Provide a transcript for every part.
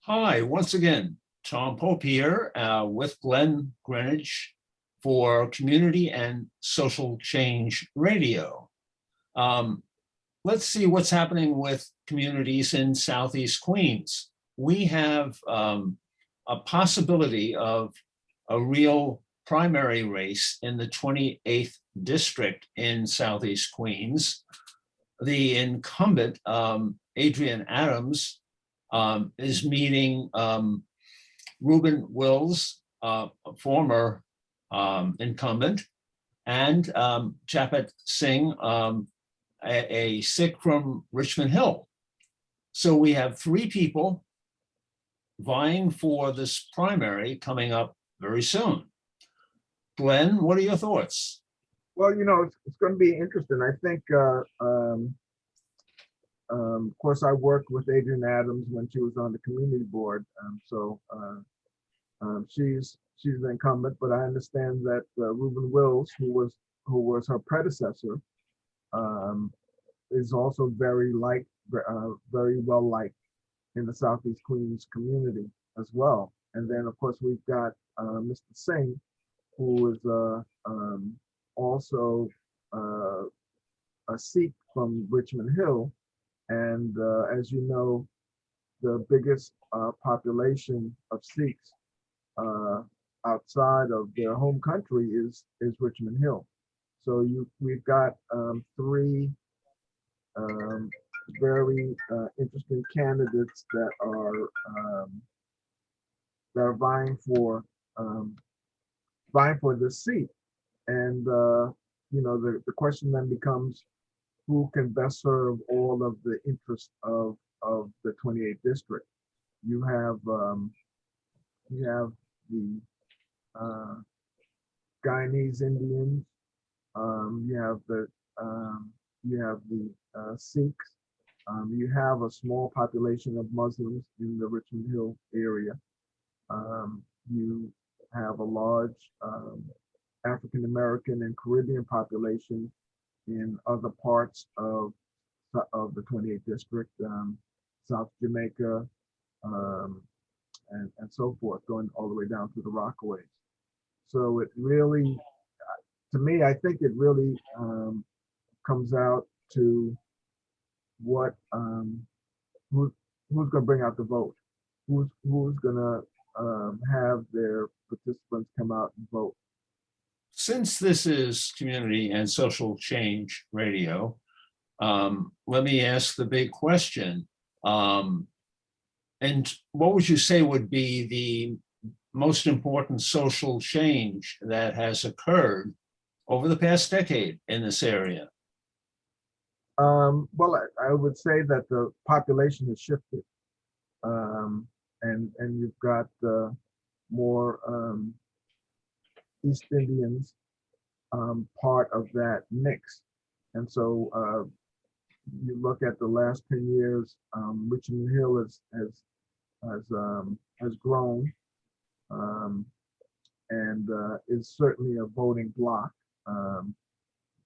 Hi, once again, Tom Pope here with Glenn Greenwich for Community and Social Change Radio. Um, let's see what's happening with communities in Southeast Queens. We have a possibility of a real primary race in the 28th district in Southeast Queens. The incumbent, Adrian Adams, is meeting Reuben Wills, a former incumbent, and Chapet Singh, a Sikh from Richmond Hill. So we have three people vying for this primary coming up very soon. Glenn, what are your thoughts? Well, it's going to be interesting. I think, of course, I worked with Adrian Adams when she was on the community board. She's the incumbent, but I understand that Reuben Wills, who was her predecessor, is also very well liked in the Southeast Queens community as well. And then, of course, we've got Mr. Singh, who is also a Sikh from Richmond Hill. And as you know, the biggest population of Sikhs outside of their home country is Richmond Hill. So we've got three very interesting candidates that are vying for this seat. And the question then becomes, who can best serve all of the interests of the 28th district? You have the Guyanese Indians. You have the Sikhs. You have a small population of Muslims in the Richmond Hill area. You have a large African American and Caribbean population in other parts of the 28th district, South Jamaica, and so forth, going all the way down to the Rockaways. So it really, to me, I think it really comes out to what who's going to bring out the vote, who's going to have their participants come out and vote. Since this is Community and Social Change Radio, let me ask the big question. And what would you say would be the most important social change that has occurred over the past decade in this area? Well, I would say that the population has shifted, and you've got more East Indians part of that mix. And so you look at the last 10 years, Richmond Hill has grown, and is certainly a voting bloc.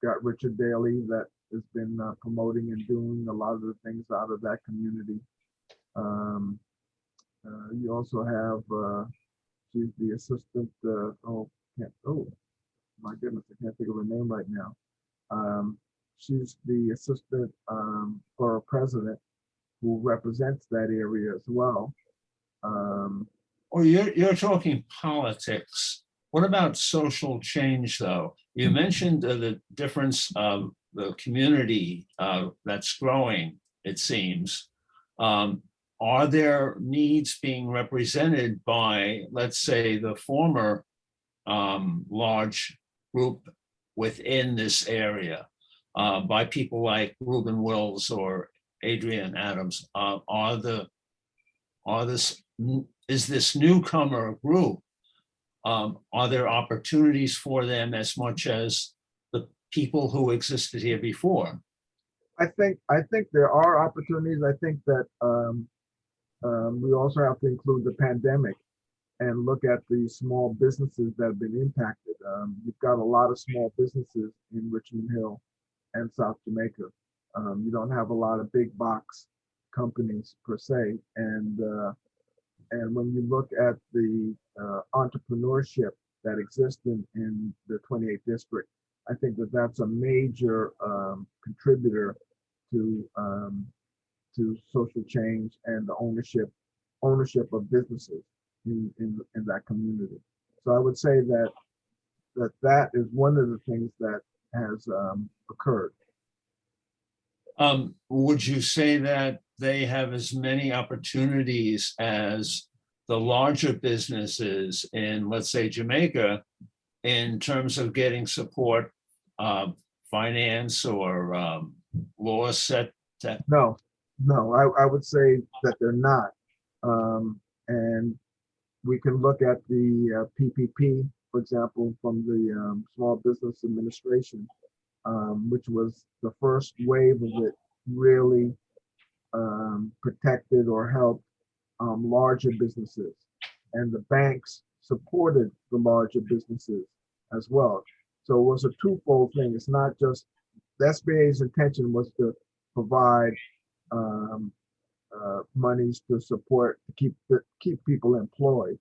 Got Richard Daley that has been promoting and doing a lot of the things out of that community. You also have, she's the assistant, oh my goodness, I can't think of her name right now. She's the assistant borough president who represents that area as well. Or you're talking politics. What about social change, though? You mentioned the difference of the community that's growing, it seems. Are there needs being represented by, let's say, the former large group within this area, by people like Reuben Wills or Adrian Adams? Is this newcomer group, are there opportunities for them as much as the people who existed here before? I think there are opportunities. I think that we also have to include the pandemic and look at the small businesses that have been impacted. You've got a lot of small businesses in Richmond Hill and South Jamaica. You don't have a lot of big box companies per se, and And when you look at the entrepreneurship that exists in the 28th district, I think that that's a major contributor to social change and the ownership of businesses in that community. So I would say that is one of the things that has occurred. Would you say that they have as many opportunities as the larger businesses in, let's say, Jamaica, in terms of getting support, finance or law set? No, no, I would say that they're not. And we can look at the PPP, for example, from the Small Business Administration, which was the first wave of it, really protected or helped larger businesses. And the banks supported the larger businesses as well. So it was a twofold thing. It's not just the SBA's intention was to provide monies to support to keep people employed.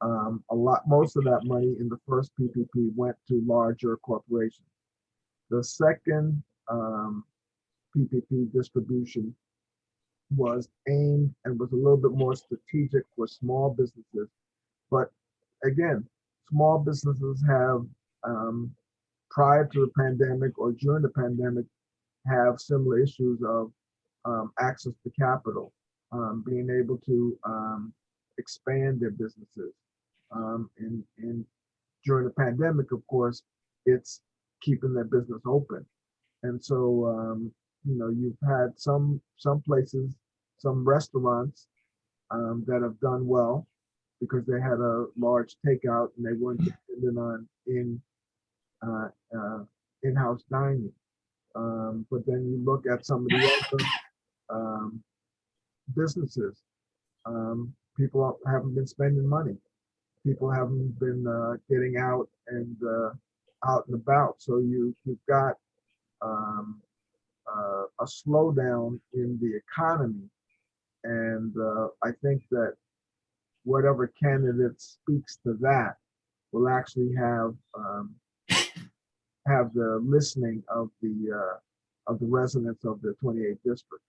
Most of that money in the first PPP went to larger corporations. The second PPP distribution was aimed and was a little bit more strategic for small businesses. But again, small businesses have, prior to the pandemic or during the pandemic, have similar issues of access to capital, being able to expand their businesses. And during the pandemic, of course, it's keeping their business open. And so, you've had some places, some restaurants that have done well because they had a large takeout and they weren't dependent on in-house dining. But then you look at some of the other businesses, people haven't been spending money. People haven't been getting out and about. So you've got a slowdown in the economy. And I think that whatever candidate speaks to that will actually have the listening of the residents of the 28th district.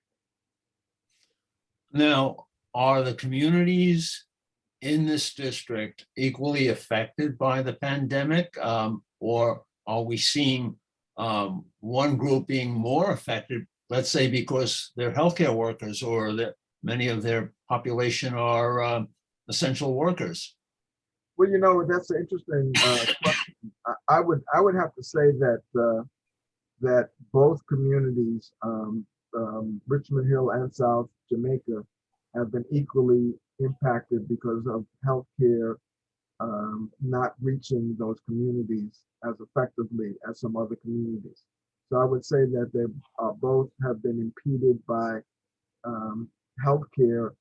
Now, are the communities in this district equally affected by the pandemic? Or are we seeing one group being more affected, let's say because they're healthcare workers or that many of their population are essential workers? Well, that's an interesting question. I would have to say that both communities, Richmond Hill and South Jamaica, have been equally impacted because of healthcare not reaching those communities as effectively as some other communities. So I would say that they both have been impeded by healthcare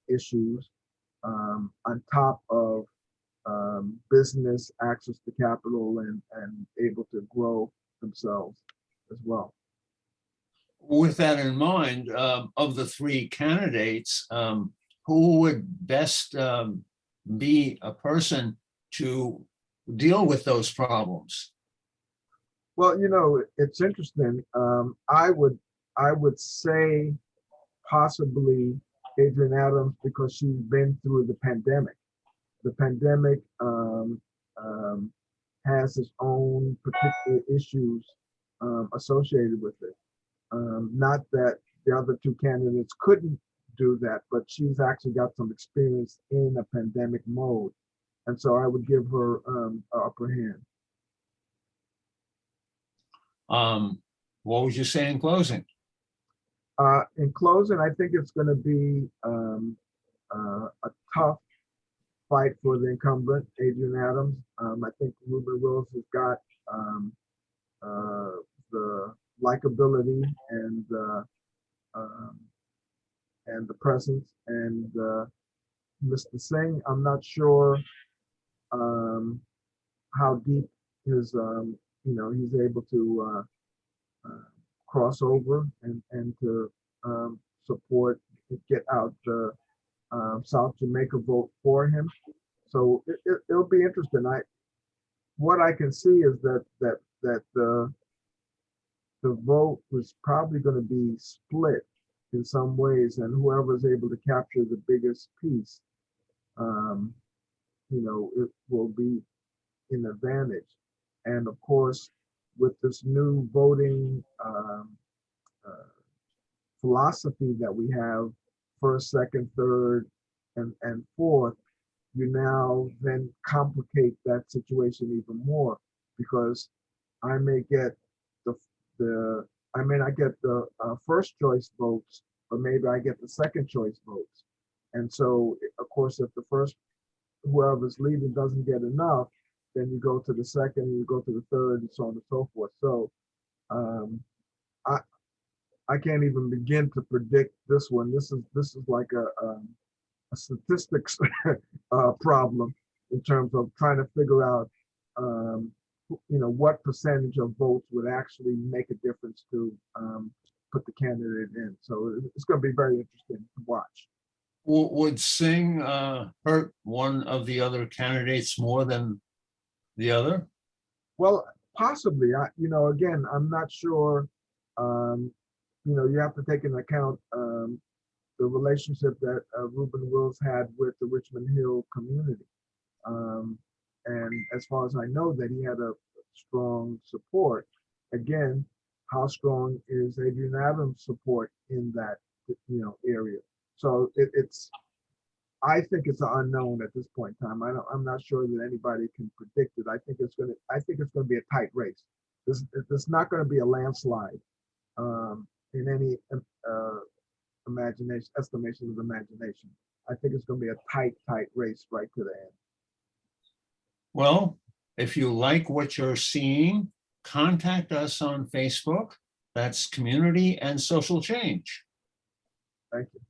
issues on top of business access to capital and able to grow themselves as well. With that in mind, of the three candidates, who would best be a person to deal with those problems? Well, it's interesting. I would say possibly Adrienne Adams because she's been through the pandemic. The pandemic has its own particular issues associated with it. Not that the other two candidates couldn't do that, but she's actually got some experience in a pandemic mode. And so I would give her an upper hand. What would you say in closing? In closing, I think it's going to be a tough fight for the incumbent, Adrienne Adams. I think Ruben Wills has got the likability and the presence. And Mr. Singh, I'm not sure how deep his, he's able to cross over and to support, get out the South Jamaica vote for him. So it'll be interesting. What I can see is that the vote was probably going to be split in some ways, and whoever's able to capture the biggest piece, it will be an advantage. And of course, with this new voting philosophy that we have, first, second, third, and fourth, you now then complicate that situation even more, because I may get I may not get the first choice votes, but maybe I get the second choice votes. And so, of course, if the first, whoever's leading doesn't get enough, then you go to the second, and you go to the third, and so on and so forth. So I can't even begin to predict this one. This is like a statistics problem in terms of trying to figure out what percentage of votes would actually make a difference to put the candidate in. So it's going to be very interesting to watch. Would Singh hurt one of the other candidates more than the other? Well, possibly. Again, I'm not sure. You have to take into account the relationship that Reuben Wills had with the Richmond Hill community. And as far as I know, that he had a strong support. Again, how strong is Adrian Adams' support in that area? So I think it's an unknown at this point in time. I'm not sure that anybody can predict it. I think it's going to be a tight race. It's not going to be a landslide in any estimation of imagination. I think it's going to be a tight race right to the end. Well, if you like what you're seeing, contact us on Facebook. That's Community and Social Change. Thank you.